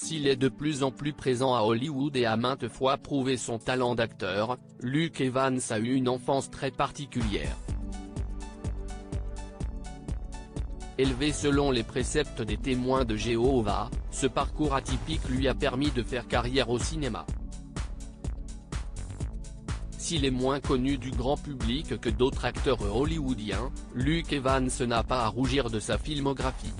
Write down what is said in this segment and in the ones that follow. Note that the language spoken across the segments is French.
S'il est de plus en plus présent à Hollywood et a maintes fois prouvé son talent d'acteur, Luke Evans a eu une enfance très particulière. Élevé selon les préceptes des témoins de Jéhovah, ce parcours atypique lui a permis de faire carrière au cinéma. S'il est moins connu du grand public que d'autres acteurs hollywoodiens, Luke Evans n'a pas à rougir de sa filmographie.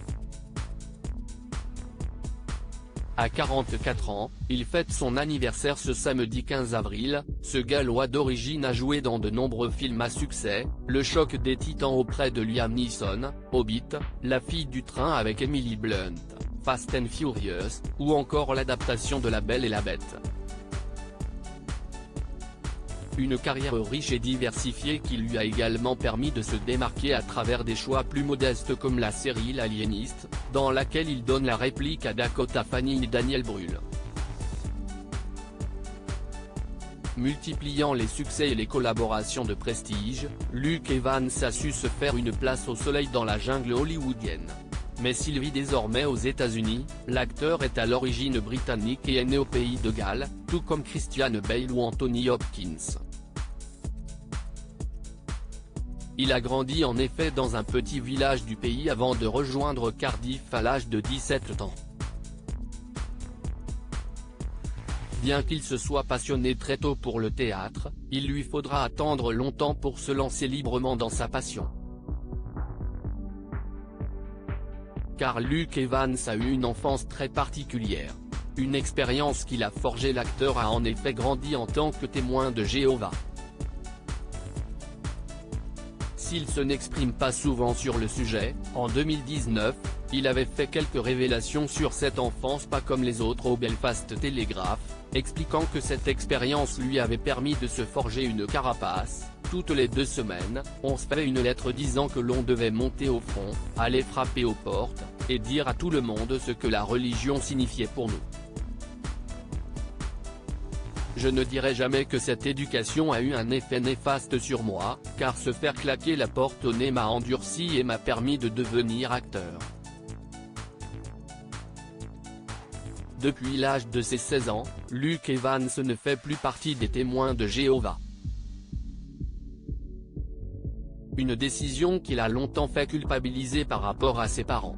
À 44 ans, il fête son anniversaire ce samedi 15 avril, ce Gallois d'origine a joué dans de nombreux films à succès, Le choc des titans auprès de Liam Neeson, Hobbit, La fille du train avec Emily Blunt, Fast and Furious, ou encore l'adaptation de La Belle et la Bête. Une carrière riche et diversifiée qui lui a également permis de se démarquer à travers des choix plus modestes comme la série L'Aliéniste, dans laquelle il donne la réplique à Dakota Fanning et Daniel Brühl. Multipliant les succès et les collaborations de prestige, Luke Evans a su se faire une place au soleil dans la jungle hollywoodienne. Mais s'il vit désormais aux États-Unis, l'acteur est à l'origine britannique et est né au pays de Galles, tout comme Christian Bale ou Anthony Hopkins. Il a grandi en effet dans un petit village du pays avant de rejoindre Cardiff à l'âge de 17 ans. Bien qu'il se soit passionné très tôt pour le théâtre, il lui faudra attendre longtemps pour se lancer librement dans sa passion. Car Luke Evans a eu une enfance très particulière. Une expérience qui l'a forgé. L'acteur a en effet grandi en tant que témoin de Jéhovah. S'il se n'exprime pas souvent sur le sujet, en 2019, il avait fait quelques révélations sur cette enfance pas comme les autres au Belfast Telegraph, expliquant que cette expérience lui avait permis de se forger une carapace. Toutes les 2 semaines, on se fait une lettre disant que l'on devait monter au front, aller frapper aux portes, et dire à tout le monde ce que la religion signifiait pour nous. Je ne dirai jamais que cette éducation a eu un effet néfaste sur moi, car se faire claquer la porte au nez m'a endurci et m'a permis de devenir acteur. Depuis l'âge de ses 16 ans, Luke Evans ne fait plus partie des témoins de Jéhovah. Une décision qui l'a longtemps fait culpabiliser par rapport à ses parents.